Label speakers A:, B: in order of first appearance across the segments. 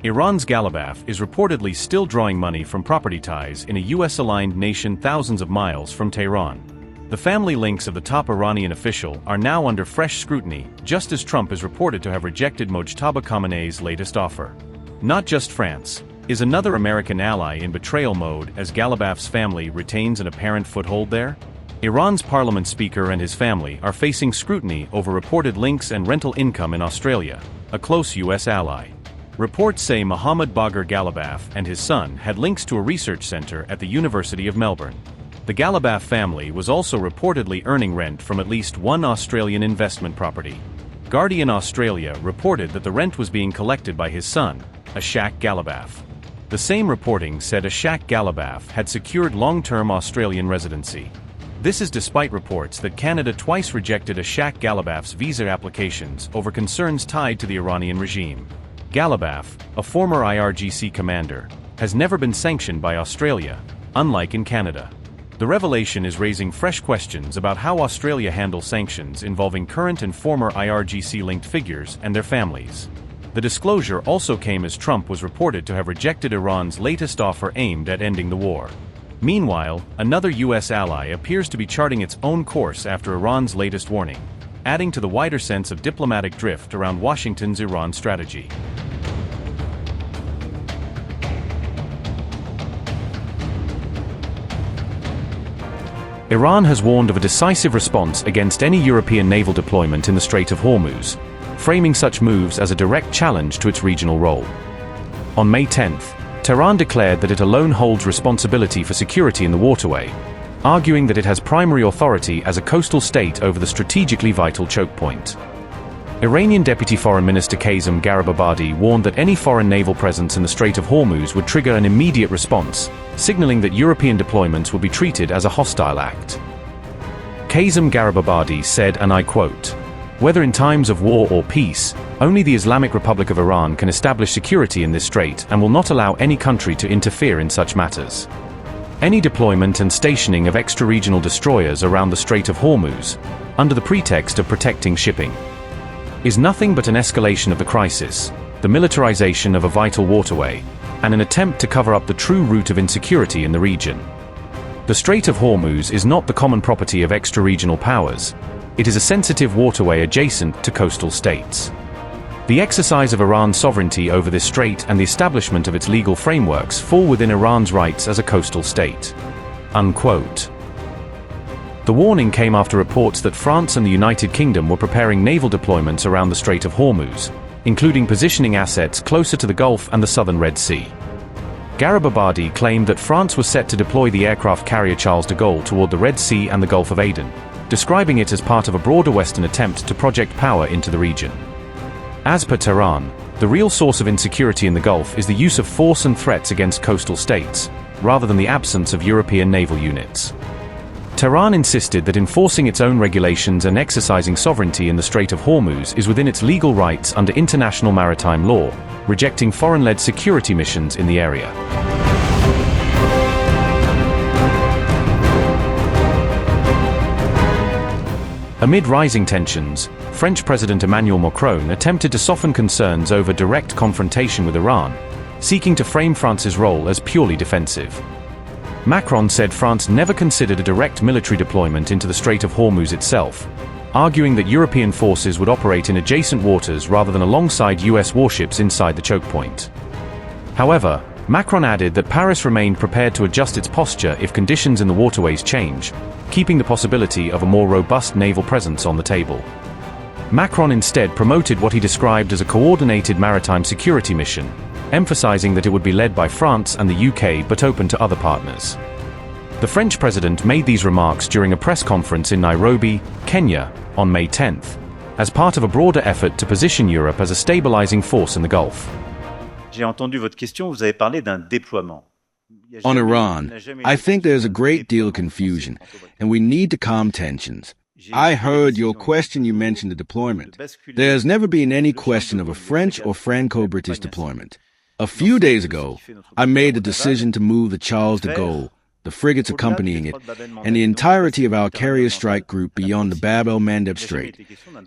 A: Iran's Ghalibaf is reportedly still drawing money from property ties in a US-aligned nation thousands of miles from Tehran. The family links of the top Iranian official are now under fresh scrutiny, just as Trump is reported to have rejected Mojtaba Khamenei's latest offer. Not just France. Is another American ally in betrayal mode as Ghalibaf's family retains an apparent foothold there? Iran's parliament speaker and his family are facing scrutiny over reported links and rental income in Australia, a close US ally. Reports say Mohammad Bagher Ghalibaf and his son had links to a research center at the University of Melbourne. The Ghalibaf family was also reportedly earning rent from at least one Australian investment property. Guardian Australia reported that the rent was being collected by his son, Eshagh Ghalibaf. The same reporting said Eshagh Ghalibaf had secured long-term Australian residency. This is despite reports that Canada twice rejected Eshagh Ghalibaf's visa applications over concerns tied to the Iranian regime. Ghalibaf, a former IRGC commander, has never been sanctioned by Australia, unlike in Canada. The revelation is raising fresh questions about how Australia handles sanctions involving current and former IRGC-linked figures and their families. The disclosure also came as Trump was reported to have rejected Iran's latest offer aimed at ending the war. Meanwhile, another US ally appears to be charting its own course after Iran's latest warning, adding to the wider sense of diplomatic drift around Washington's Iran strategy. Iran has warned of a decisive response against any European naval deployment in the Strait of Hormuz, framing such moves as a direct challenge to its regional role. On May 10th, Tehran declared that it alone holds responsibility for security in the waterway, arguing that it has primary authority as a coastal state over the strategically vital choke point. Iranian Deputy Foreign Minister Kazem Gharibabadi warned that any foreign naval presence in the Strait of Hormuz would trigger an immediate response, signaling that European deployments would be treated as a hostile act. Kazem Gharibabadi said, and I quote, "Whether in times of war or peace, only the Islamic Republic of Iran can establish security in this strait and will not allow any country to interfere in such matters. Any deployment and stationing of extra-regional destroyers around the Strait of Hormuz, under the pretext of protecting shipping, is nothing but an escalation of the crisis, the militarization of a vital waterway, and an attempt to cover up the true root of insecurity in the region. The Strait of Hormuz is not the common property of extra-regional powers. It is a sensitive waterway adjacent to coastal states. The exercise of Iran's sovereignty over this strait and the establishment of its legal frameworks fall within Iran's rights as a coastal state." Unquote. The warning came after reports that France and the United Kingdom were preparing naval deployments around the Strait of Hormuz, including positioning assets closer to the Gulf and the southern Red Sea. Gharibabadi claimed that France was set to deploy the aircraft carrier Charles de Gaulle toward the Red Sea and the Gulf of Aden, describing it as part of a broader Western attempt to project power into the region. As per Tehran, the real source of insecurity in the Gulf is the use of force and threats against coastal states, rather than the absence of European naval units. Tehran insisted that enforcing its own regulations and exercising sovereignty in the Strait of Hormuz is within its legal rights under international maritime law, rejecting foreign-led security missions in the area. Amid rising tensions, French President Emmanuel Macron attempted to soften concerns over direct confrontation with Iran, seeking to frame France's role as purely defensive. Macron said France never considered a direct military deployment into the Strait of Hormuz itself, arguing that European forces would operate in adjacent waters rather than alongside US warships inside the choke point. However, Macron added that Paris remained prepared to adjust its posture if conditions in the waterways change, keeping the possibility of a more robust naval presence on the table. Macron instead promoted what he described as a coordinated maritime security mission, emphasizing that it would be led by France and the UK but open to other partners. The French president made these remarks during a press conference in Nairobi, Kenya, on May 10th, as part of a broader effort to position Europe as a stabilizing force in the Gulf.
B: J'ai entendu votre question, vous avez parlé d'un déploiement.
C: On Iran, I think there's a great deal of confusion, and we need to calm tensions. I heard your question, you mentioned the deployment. There's never been any question of a French or Franco-British deployment. A few days ago, I made the decision to move the Charles de Gaulle, the frigates accompanying it, and the entirety of our carrier strike group beyond the Bab el-Mandeb Strait,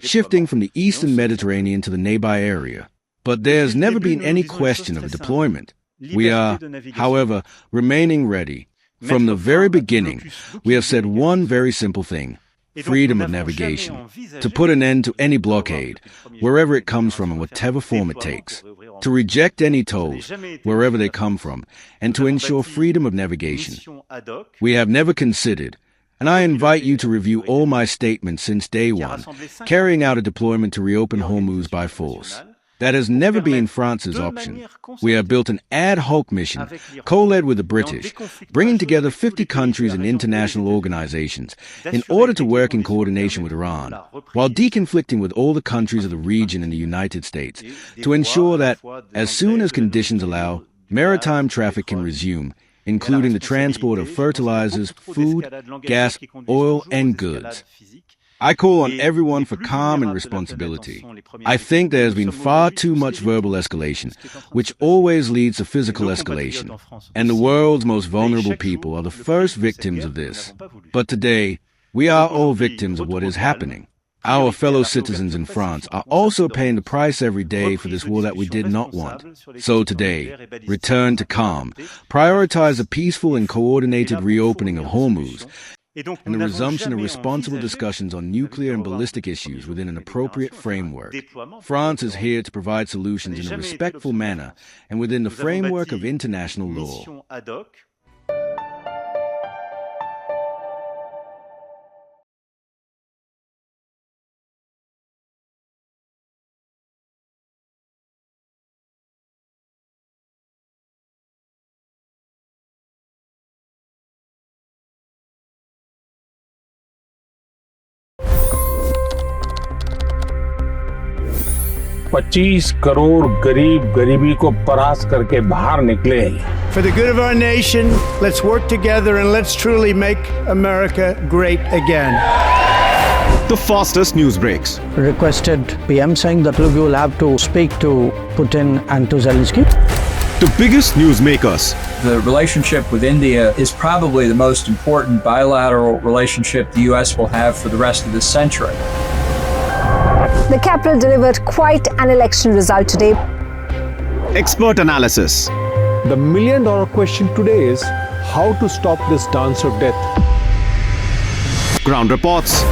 C: shifting from the eastern Mediterranean to the Nabai area. But there's never been any question of a deployment. We are, however, remaining ready. From the very beginning, we have said one very simple thing: freedom of navigation, to put an end to any blockade, wherever it comes from and whatever form it takes, to reject any tolls, wherever they come from, and to ensure freedom of navigation. We have never considered, and I invite you to review all my statements since day one, carrying out a deployment to reopen Hormuz by force. That has never been France's option. We have built an ad hoc mission, co-led with the British, bringing together 50 countries and international organizations in order to work in coordination with Iran, while deconflicting with all the countries of the region and the United States, to ensure that, as soon as conditions allow, maritime traffic can resume, including the transport of fertilizers, food, gas, oil, and goods. I call on everyone for calm and responsibility. I think there has been far too much verbal escalation, which always leads to physical escalation. And the world's most vulnerable people are the first victims of this. But today, we are all victims of what is happening. Our fellow citizens in France are also paying the price every day for this war that we did not want. So today, return to calm, prioritize a peaceful and coordinated reopening of Hormuz, and the resumption of responsible discussions on nuclear and ballistic issues within an appropriate framework. France is here to provide solutions in a respectful manner and within the framework of international law.
D: $25 crore गरीब गरीबी को परास्त करके बाहर निकले।
E: For the good of our nation, let's work together and let's truly make America great again.
F: The fastest news breaks.
G: Requested PM saying that look, you will have to speak to Putin and to Zelensky.
F: The biggest news makers.
H: The relationship with India is probably the most important bilateral relationship the U.S. will have for the rest of this century.
I: The capital delivered quite an election result today.
F: Expert analysis.
J: The million-dollar question today is how to stop this dance of death.
F: Ground reports.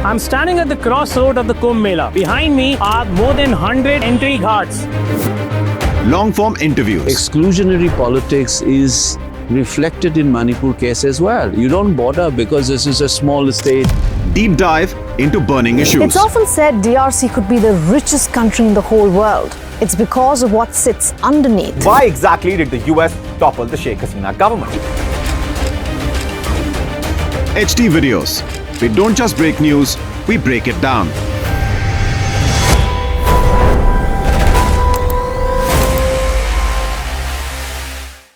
K: I'm standing at the crossroad of the Kumbh Mela. Behind me are more than 100 entry ghats.
F: Long-form interviews.
L: Exclusionary politics is reflected in Manipur case as well. You don't bother because this is a small state.
F: Deep dive into burning issues.
I: It's often said DRC could be the richest country in the whole world. It's because of what sits underneath.
M: Why exactly did the US topple the Sheikh Hasina government?
F: HD videos. We don't just break news, we break it down.